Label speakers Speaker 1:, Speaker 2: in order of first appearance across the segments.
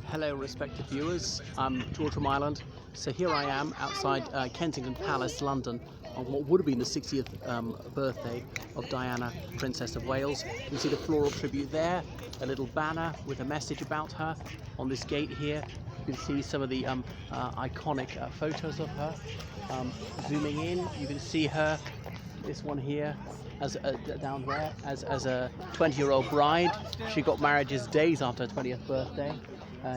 Speaker 1: Hello respected viewers, I'm George from Ireland. So here I am outside Kensington Palace, London, on what would have been the 60th birthday of Diana, Princess of Wales. You can see the floral tribute there, a little banner with a message about her. On this gate here, you can see some of the iconic photos of her. Zooming in, you can see her, this one here, as down there, as a 20-year-old bride. She got married just days after her 20th birthday.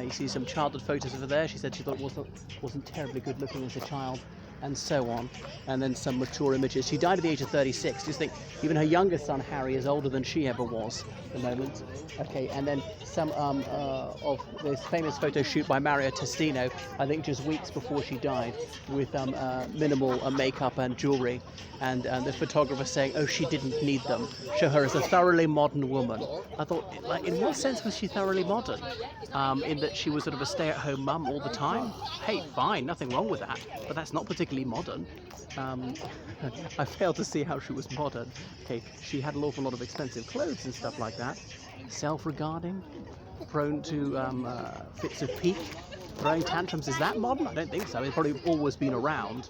Speaker 1: You see some childhood photos of her there. She said she thought wasn't terribly good looking as a child, and so on. And then some mature images. She died at the age of 36. Just think, even her youngest son Harry is older than she ever was at the moment. Okay, and then some of this famous photo shoot by Mario Testino, I think just weeks before she died, with minimal makeup and jewelry, and the photographer saying, oh, she didn't need them. Show her as a thoroughly modern woman. I thought, like, in what sense was she thoroughly modern? In that she was sort of a stay-at-home mum all the time? Hey, fine, nothing wrong with that, but that's not particularly modern. I failed to see how she was modern. Okay, she had an awful lot of expensive clothes and stuff like that. Self-regarding, prone to fits of pique, throwing tantrums. Is that modern? I don't think so. It's probably always been around.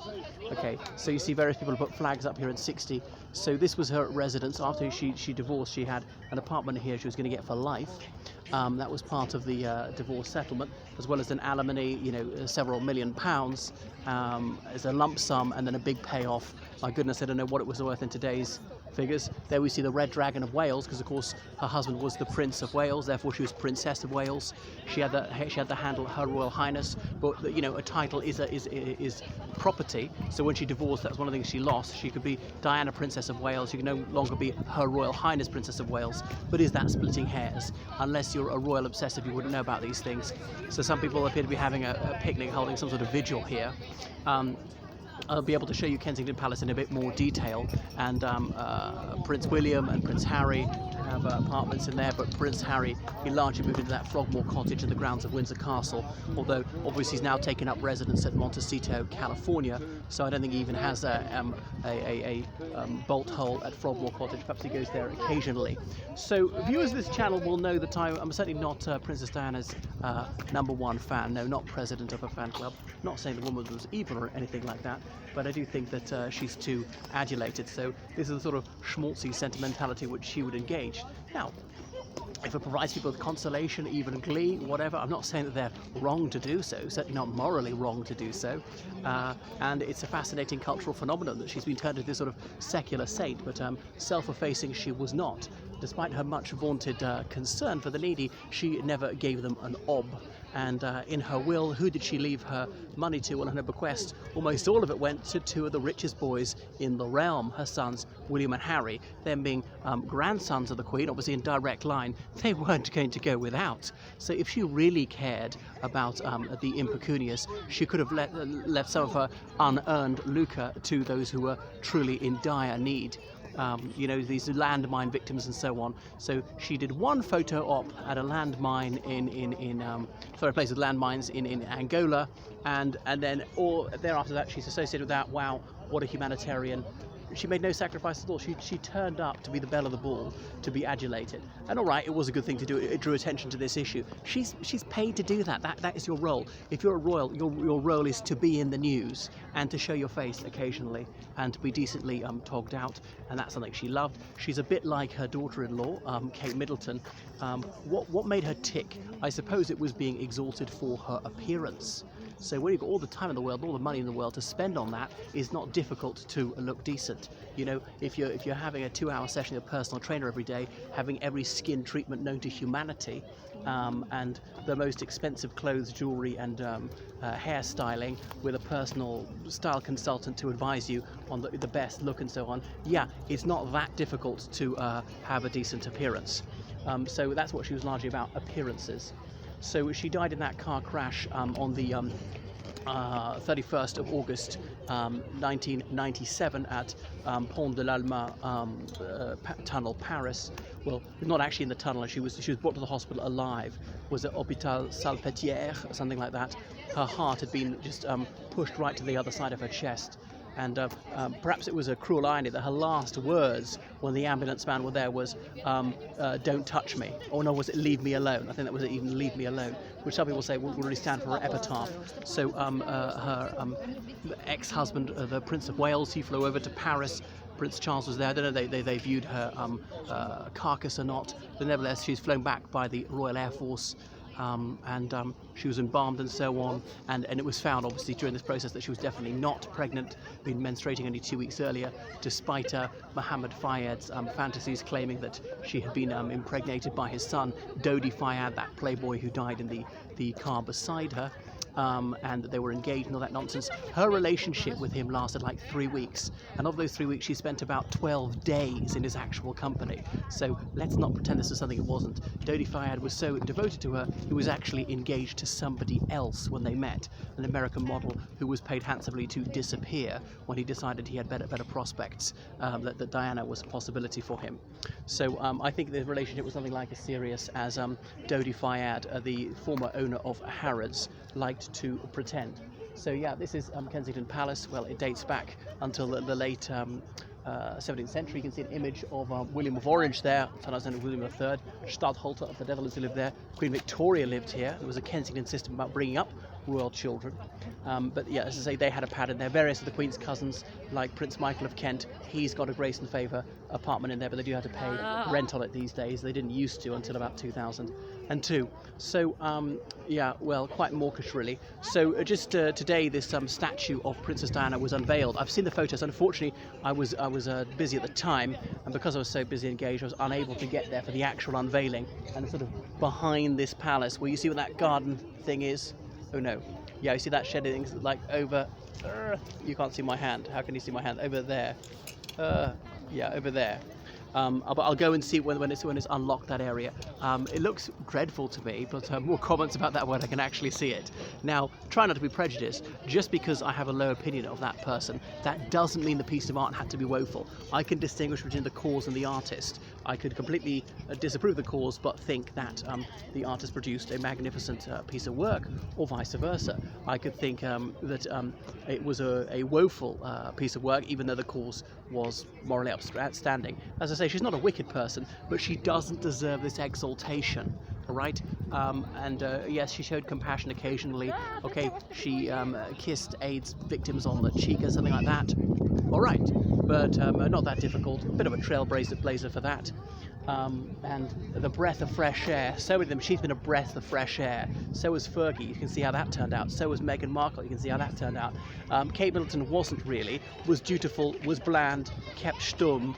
Speaker 1: Okay, so you see various people put flags up here at 60. So this was her residence. After she divorced, she had an apartment here she was going to get for life. That was part of the divorce settlement, as well as an alimony, you know, several £1 million as a lump sum, and then a big payoff. My goodness, I don't know what it was worth in today's figures. There we see the Red Dragon of Wales, because of course her husband was the Prince of Wales, therefore she was Princess of Wales. She had the handle Her Royal Highness, but you know, a title is property. So when she divorced, that's one of the things she lost. She could be Diana, Princess of Wales. You can no longer be Her Royal Highness, Princess of Wales. But is that splitting hairs? Unless you're a royal obsessive, you wouldn't know about these things. So some people appear to be having a picnic, holding some sort of vigil here. I'll be able to show you Kensington Palace in a bit more detail, and Prince William and Prince Harry have apartments in there, but Prince Harry, he largely moved into that Frogmore cottage in the grounds of Windsor Castle, although obviously he's now taken up residence at Montecito, California, so I don't think he even has a bolt hole at Frogmore Cottage. Perhaps he goes there occasionally. So viewers of this channel will know that I'm certainly not Princess Diana's #1 fan, no, not president of a fan club. Not saying the woman was evil or anything like that, but I do think that she's too adulated. So this is the sort of schmaltzy sentimentality which she would engage. Now, if it provides people with consolation, even glee, whatever, I'm not saying that they're wrong to do so, certainly not morally wrong to do so. And it's a fascinating cultural phenomenon that she's been turned into this sort of secular saint, but self-effacing she was not. Despite her much vaunted concern for the needy, she never gave them an ob. And in her will, who did she leave her money to? Well, on her bequest, almost all of it went to two of the richest boys in the realm, her sons, William and Harry. Them being grandsons of the Queen, obviously in direct line, they weren't going to go without. So if she really cared about the impecunious, she could have left some of her unearned lucre to those who were truly in dire need. You know, these landmine victims and so on. So she did one photo op at a landmine a place with landmines in Angola, and then thereafter that she's associated with that. Wow, what a humanitarian. She made no sacrifice at all. She turned up to be the belle of the ball, to be adulated. And all right, it was a good thing to do. It drew attention to this issue. She's paid to do that. That is your role. If you're a royal, your role is to be in the news and to show your face occasionally and to be decently togged out. And that's something she loved. She's a bit like her daughter-in-law, Kate Middleton. What made her tick? I suppose it was being exalted for her appearance. So when you've got all the time in the world, all the money in the world to spend on that, it's not difficult to look decent. You know, if you're having a 2-hour session with a personal trainer every day, having every skin treatment known to humanity, and the most expensive clothes, jewelry, and hairstyling, with a personal style consultant to advise you on the best look and so on, yeah, it's not that difficult to have a decent appearance. So that's what she was largely about, appearances. So she died in that car crash on the 31st of August 1997 at Pont de l'Alma tunnel, Paris. Well, not actually in the tunnel. She was brought to the hospital alive. Was at Hôpital Salpêtrière or something like that. Her heart had been just pushed right to the other side of her chest. And perhaps it was a cruel irony that her last words when the ambulance man were there was, "Don't touch me," or no, was it "Leave me alone"? I think that was it, even "Leave me alone," which some people say would really stand for her epitaph. So her ex-husband, the Prince of Wales, he flew over to Paris. Prince Charles was there. I don't know they viewed her carcass or not, but nevertheless she's flown back by the Royal Air Force. And she was embalmed and so on, and it was found obviously during this process that she was definitely not pregnant, been menstruating only 2 weeks earlier, despite Mohammed Fayed's fantasies claiming that she had been impregnated by his son Dodi Fayed, that playboy who died in the car beside her. And that they were engaged and all that nonsense. Her relationship with him lasted like 3 weeks, and of those 3 weeks she spent about 12 days in his actual company. So let's not pretend this is something it wasn't. Dodi Fayed was so devoted to her, he was actually engaged to somebody else when they met, an American model who was paid handsomely to disappear when he decided he had better prospects, that Diana was a possibility for him. So I think the relationship was something like as serious as Dodi Fayed, the former owner of Harrods, liked to pretend. So yeah, this is Kensington Palace. Well, it dates back until the late 17th century. You can see an image of William of Orange there, sometimes known as William III, Stadtholder of the Netherlands, who lived there. Queen Victoria lived here. There was a Kensington system about bringing up royal children. But yeah, as I say, they had a pad in there. Various of the Queen's cousins, like Prince Michael of Kent, he's got a Grace and Favour apartment in there, but they do have to pay rent on it these days. They didn't used to until about 2002. So yeah, well, quite mawkish really. So just today, this statue of Princess Diana was unveiled. I've seen the photos. Unfortunately, I was busy at the time, and because I was so busy engaged, I was unable to get there for the actual unveiling. And sort of behind this palace, where you see what that garden thing is. Oh no, yeah, you see that shed thing like over. You can't see my hand. How can you see my hand? Over there. Yeah, over there. But I'll go and see when it's unlocked, that area. It looks dreadful to me, but more comments about that when I can actually see it. Now, try not to be prejudiced. Just because I have a low opinion of that person, that doesn't mean the piece of art had to be woeful. I can distinguish between the cause and the artist. I could completely disapprove the cause, but think that the artist produced a magnificent piece of work, or vice versa. I could think that it was a woeful piece of work, even though the cause was morally outstanding. As I say, she's not a wicked person, but she doesn't deserve this exaltation, all right? Yes, she showed compassion occasionally. Okay, she kissed AIDS victims on the cheek or something like that. All right, but not that difficult. A bit of a trailblazer for that. And the breath of fresh air. So many of them. She's been a breath of fresh air. So was Fergie. You can see how that turned out. So was Meghan Markle. You can see how that turned out. Kate Middleton wasn't really. Was dutiful. Was bland. Kept stum.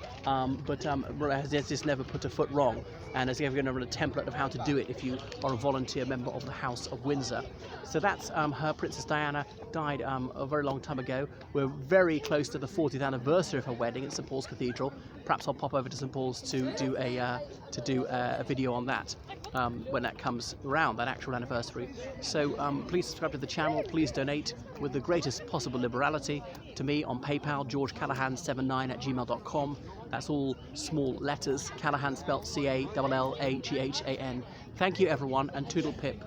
Speaker 1: But has just never put a foot wrong. And has given a template of how to do it if you are a volunteer member of the House of Windsor. So that's her. Princess Diana died a very long time ago. We're very close to the 40th anniversary of her wedding at St Paul's Cathedral. Perhaps I'll pop over to St Paul's to do a video on that when that comes around, that actual anniversary. So please subscribe to the channel. Please donate with the greatest possible liberality to me on PayPal, georgecallahan79@gmail.com. That's all small letters. Callahan spelt CALLAGHAN. Thank you everyone, and toodle pip.